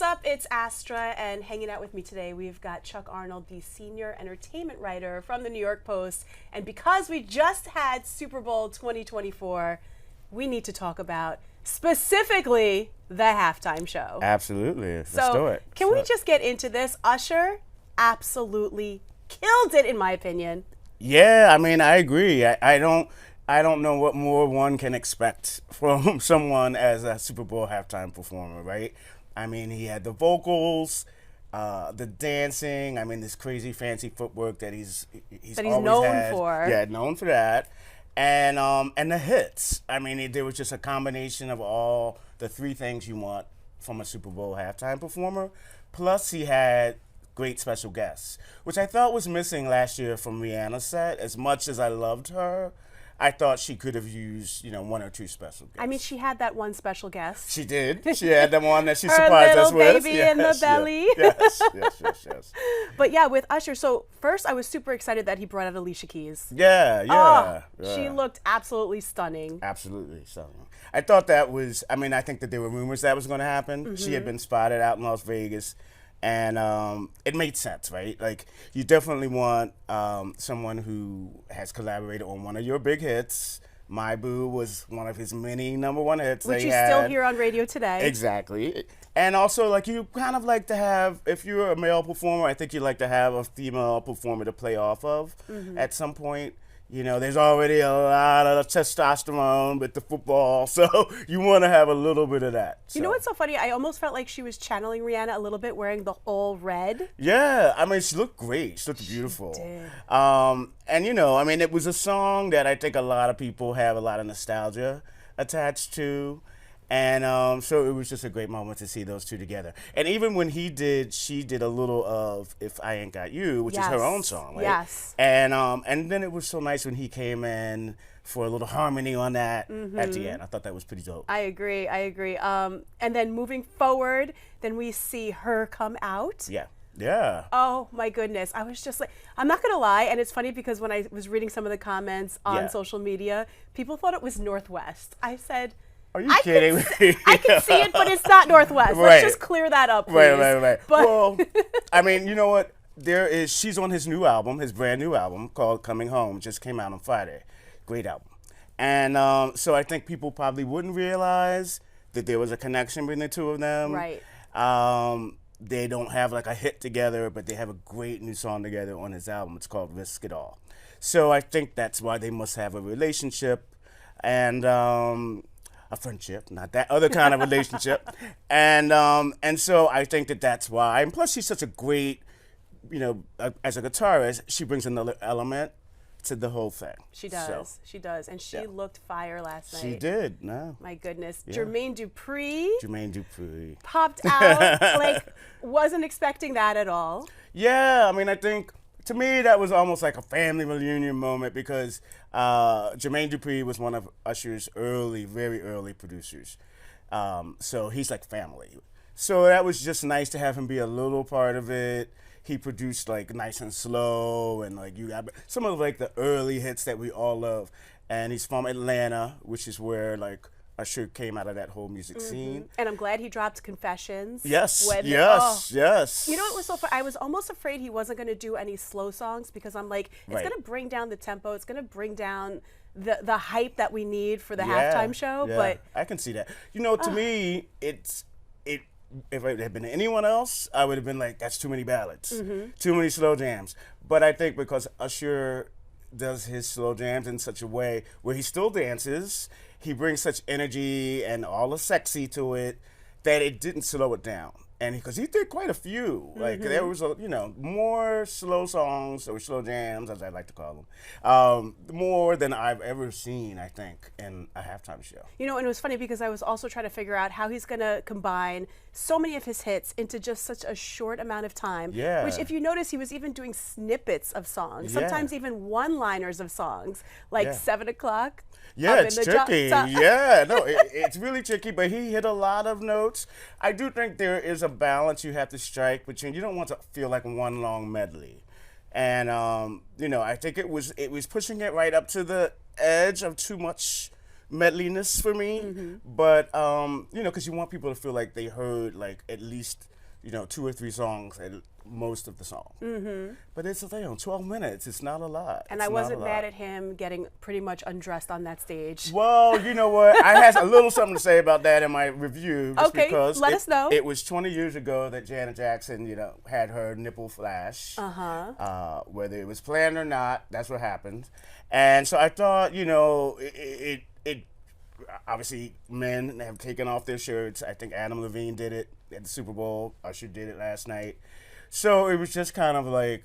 What's up? It's Astra, and hanging out with me today, we've got Chuck Arnold, the senior entertainment writer from the New York Post. And because we just had Super Bowl 2024, we need to talk about specifically the halftime show. Absolutely. Let's So, do it. can we just get into this? Usher absolutely killed it, in my opinion. Yeah, I mean, I agree. I don't know what more one can expect from someone as a Super Bowl halftime performer, right? I mean, he had the vocals, the dancing. I mean, this crazy fancy footwork that he's always known had. for. Yeah, known for that. And the hits. I mean, there was just a combination of all the three things you want from a Super Bowl halftime performer. Plus, he had great special guests, which I thought was missing last year from Rihanna's set. As much as I loved her, I thought she could have used, one or two special guests. I mean, she had that one special guest. She did. She had the one that she Her surprised us little with. baby in the belly. Yes. But yeah, with Usher, so first I was super excited that he brought out Alicia Keys. Yeah. She looked absolutely stunning. Absolutely stunning. I thought that was, I think that there were rumors that was going to happen. Mm-hmm. She had been spotted out in Las Vegas. And it made sense, right? Like, you definitely want someone who has collaborated on one of your big hits. My Boo was one of his many number one hits. Which you still hear on radio today. Exactly. And also, like, you kind of like to have, if you're a male performer, I think you like to have a female performer to play off of at some point. There's already a lot of testosterone with the football, so you want to have a little bit of that. You know what's so funny? I almost felt like she was channeling Rihanna a little bit, wearing the all red. Yeah, she looked great. She looked beautiful. She did. And it was a song that I think a lot of people have a lot of nostalgia attached to. And so it was just a great moment to see those two together. And even when she did a little of If I Ain't Got You, which is her own song, right? Yes. And then it was so nice when he came in for a little harmony on that at the end. I thought that was pretty dope. I agree. And then moving forward, then we see her come out. Yeah. Oh my goodness. I was just like, I'm not going to lie. And it's funny because when I was reading some of the comments on social media, people thought it was Northwest. I said, are you kidding me? I can see it, but it's not Northwest. Right. Let's just clear that up, please. Right. But well, you know what? She's on his new album, his brand new album called Coming Home, just came out on Friday. Great album. And so I think people probably wouldn't realize that there was a connection between the two of them. Right. They don't have like a hit together, but they have a great new song together on his album. It's called Risk It All. So I think that's why they must have a relationship and a friendship, not that other kind of relationship. And so I think that's why. And plus she's such a great, as a guitarist, she brings another element to the whole thing. She does. She does. And she looked fire last night. She did. No. My goodness. Yeah. Jermaine Dupri popped out. Wasn't expecting that at all. Yeah, I think to me that was almost like a family reunion moment because Jermaine Dupri was one of Usher's very early producers. So he's like family. So that was just nice to have him be a little part of it. He produced like Nice and Slow and like you got some of like the early hits that we all love. And he's from Atlanta, which is where like Usher came out of that whole music scene. And I'm glad he dropped Confessions. Yes. Yes. You know, it was so fun. I was almost afraid he wasn't going to do any slow songs because I'm like, it's going to bring down the tempo. It's going to bring down the hype that we need for the halftime show. Yeah, but I can see that. To me, if it had been anyone else, I would have been like, that's too many ballads, too many slow jams. But I think because Usher does his slow jams in such a way where he still dances, he brings such energy and all the sexy to it that it didn't slow it down. And because he did quite a few, like there was more slow songs or slow jams, as I like to call them, more than I've ever seen, I think, in a halftime show. And it was funny because I was also trying to figure out how he's going to combine so many of his hits into just such a short amount of time. Yeah. Which, if you notice, he was even doing snippets of songs, sometimes even one-liners of songs, like 7 o'clock. Yeah, it's tricky. It's really tricky, but he hit a lot of notes. I do think there is a balance you have to strike between, you don't want to feel like one long medley. And, I think it was pushing it right up to the edge of too much medleyness for me. But because you want people to feel like they heard like at least 2 or 3 songs at most of the song. But it's 12 minutes. It's not a lot. And I wasn't mad at him getting pretty much undressed on that stage. Well, you know what? I had a little something to say about that in my review. Just Okay, because let us know. It was 20 years ago that Janet Jackson, had her nipple flash. Whether it was planned or not, that's what happened. And so I thought, it obviously men have taken off their shirts. I think Adam Levine did it at the Super Bowl. Usher did it last night. So it was just kind of like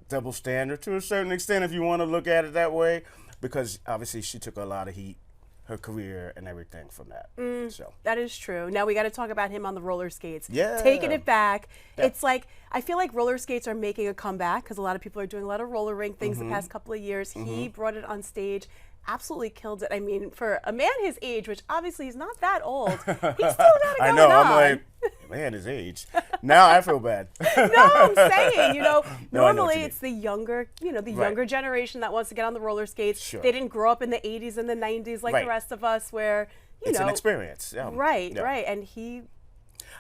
double standard to a certain extent, if you want to look at it that way, because obviously she took a lot of heat, her career and everything from that. So that is true. Now we got to talk about him on the roller skates. Yeah. Taking it back. Yeah. It's like, I feel like roller skates are making a comeback because a lot of people are doing a lot of roller rink things the past couple of years. He brought it on stage. Absolutely killed it. I mean, for a man his age, which obviously he's not that old, he's still got it going I know. on. I'm like, man, his age. Now I feel bad. No, I'm saying, No, I know what normally you mean. it's the younger, younger generation that wants to get on the roller skates. Sure. They didn't grow up in the 80s and the 90s like Right. the rest of us where, It's an experience. Yeah. Right, Yeah. right. And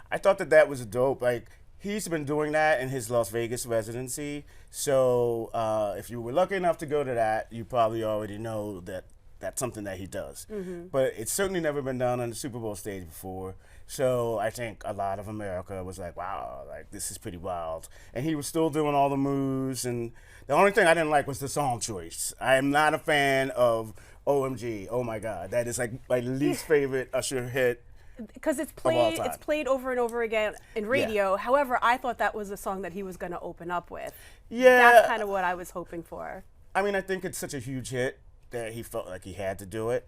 I thought that was dope. Like, he's been doing that in his Las Vegas residency. So if you were lucky enough to go to that, you probably already know that that's something that he does. But it's certainly never been done on the Super Bowl stage before. So I think a lot of America was like, wow, like this is pretty wild. And he was still doing all the moves. And the only thing I didn't like was the song choice. I am not a fan of OMG, oh my God. That is like my least favorite Usher hit. because it's all played time. over and over again in radio. However, I thought that was a song that he was going to open up with. Yeah. That's kind of what I was hoping for. I mean, I think it's such a huge hit that he felt like he had to do it.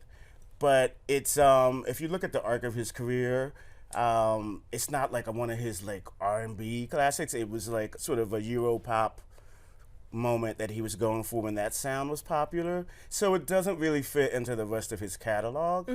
But it's if you look at the arc of his career, it's not like one of his like R&B classics. It was like sort of a Euro pop moment that he was going for when that sound was popular. So it doesn't really fit into the rest of his catalog.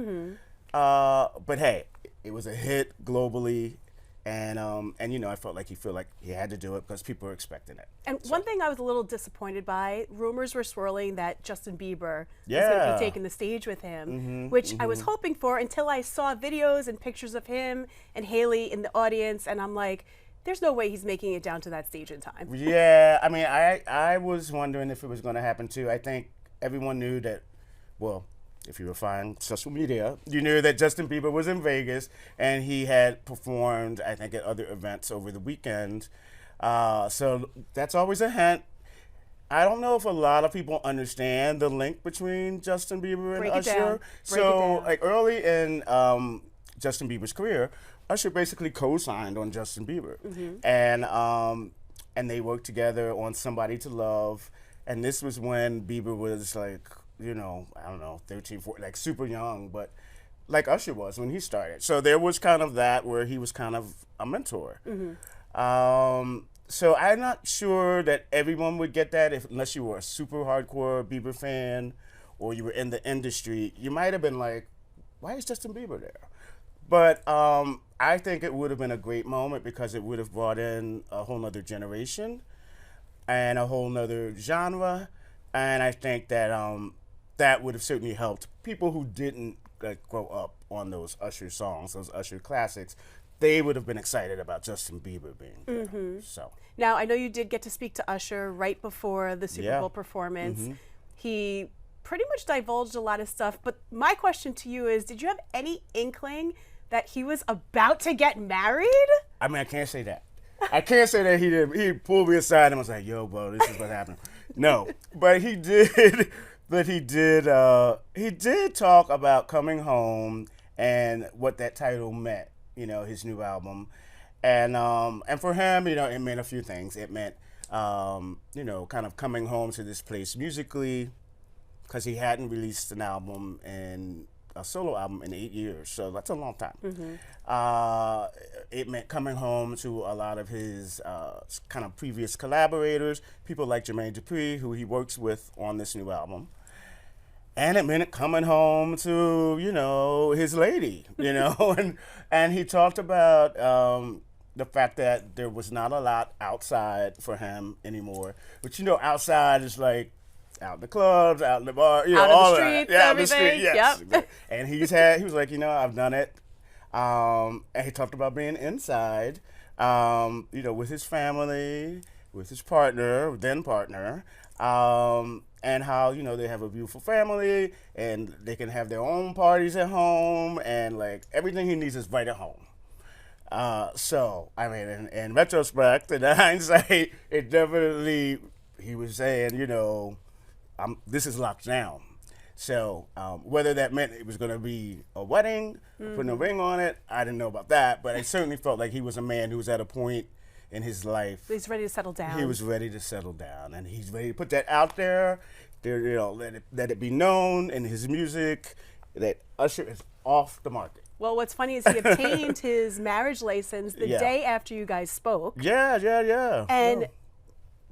But hey, it was a hit globally. And I felt like he had to do it because people were expecting it. And one thing I was a little disappointed by, rumors were swirling that Justin Bieber was going to Yeah. be taking the stage with him, which I was hoping for until I saw videos and pictures of him and Haley in the audience, and I'm like, there's no way he's making it down to that stage in time. Yeah, I mean, I was wondering if it was going to happen too. I think everyone knew that, well, if you were following social media, you knew that Justin Bieber was in Vegas and he had performed, I think, at other events over the weekend. So that's always a hint. I don't know if a lot of people understand the link between Justin Bieber and Break it Usher. down. Break it So, down. like early in Justin Bieber's career, Usher basically co-signed on Justin Bieber, and they worked together on "Somebody to Love." And this was when Bieber was like, I don't know, 13, 14, like super young, but like Usher was when he started. So there was kind of that where he was kind of a mentor. So I'm not sure that everyone would get that unless you were a super hardcore Bieber fan or you were in the industry. You might have been like, why is Justin Bieber there? But I think it would have been a great moment because it would have brought in a whole nother generation and a whole nother genre. And I think that that would have certainly helped people who didn't grow up on those Usher songs, those Usher classics. They would have been excited about Justin Bieber being there. So Now, I know you did get to speak to Usher right before the Super Yeah. Bowl performance. He pretty much divulged a lot of stuff, but my question to you is, did you have any inkling that he was about to get married? I mean, I can't say that. I can't say that he did. He pulled me aside and was like, "Yo, bro, this is what happened." No, but he did. But he did. He did talk about coming home and what that title meant. His new album, and for him, it meant a few things. It meant, kind of coming home to this place musically, because he hadn't released an album and a solo album in 8 years, so that's a long time. It meant coming home to a lot of his kind of previous collaborators, people like Jermaine Dupri, who he works with on this new album. And it meant coming home to, his lady, and he talked about the fact that there was not a lot outside for him anymore. But, outside is like out in the clubs, out in the bar, out all in the streets, that. Yeah, everything. out in the street, yes. Yep. And he was like, I've done it. And he talked about being inside, with his family, with his partner, then partner, and how, they have a beautiful family and they can have their own parties at home and like everything he needs is right at home. So, I mean, in retrospect, in hindsight, it definitely, he was saying, this is locked down. So, whether that meant it was going to be a wedding, putting a ring on it, I didn't know about that. But I certainly felt like he was a man who was at a point in his life. He's ready to settle down. He was ready to settle down. And he's ready to put that out there, let it be known in his music that Usher is off the market. Well, what's funny is he obtained his marriage license the day after you guys spoke. Yeah. And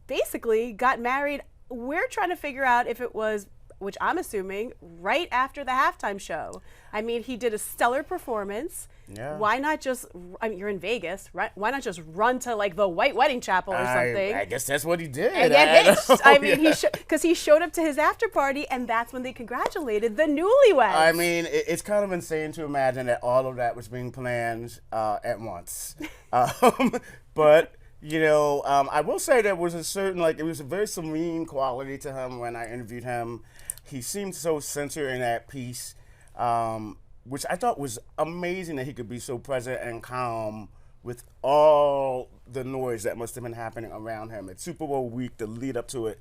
basically got married. We're trying to figure out if it was, which I'm assuming, right after the halftime show. I mean, he did a stellar performance. Yeah. Why not just, you're in Vegas, right? Why not just run to like the White Wedding Chapel or something? I guess that's what he did. And get hitched. I mean, because he showed up to his after party and that's when they congratulated the newlyweds. I mean, it's kind of insane to imagine that all of that was being planned at once. But, I will say there was a certain, it was a very serene quality to him when I interviewed him. He seemed so centered and at peace, which I thought was amazing that he could be so present and calm with all the noise that must have been happening around him. At Super Bowl week, the lead up to it,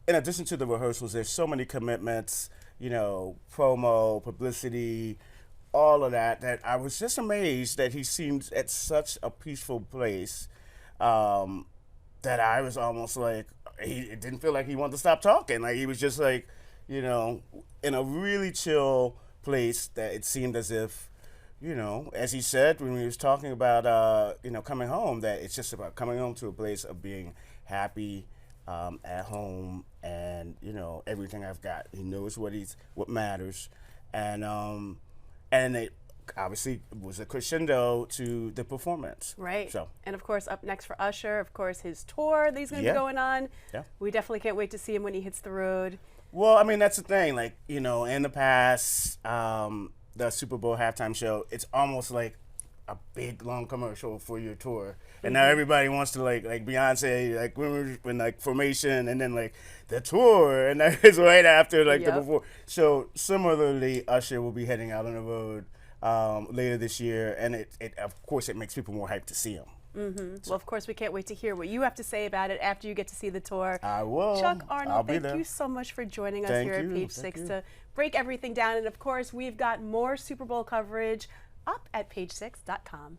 in addition to the rehearsals, there's so many commitments, promo, publicity, all of that I was just amazed that he seemed at such a peaceful place that I was almost like, it didn't feel like he wanted to stop talking. Like he was just like, in a really chill place that it seemed as if, as he said when he was talking about, coming home, that it's just about coming home to a place of being happy at home and, everything I've got. He knows what matters. And it obviously was a crescendo to the performance. Right. So. And of course, up next for Usher, of course, his tour that he's going to be going on. Yeah. We definitely can't wait to see him when he hits the road. Well, I mean, that's the thing. In the past, the Super Bowl halftime show, it's almost like a big, long commercial for your tour. And now everybody wants to, like Beyonce, when Formation, and then, the tour. And that is right after, the before. So, similarly, Usher will be heading out on the road later this year. And, it of course, it makes people more hyped to see him. Mm-hmm. So. Well, of course, we can't wait to hear what you have to say about it after you get to see the tour. I will. Chuck Arnold, thank you so much for joining us here at Page 6 to break everything down. And, of course, we've got more Super Bowl coverage up at page6.com.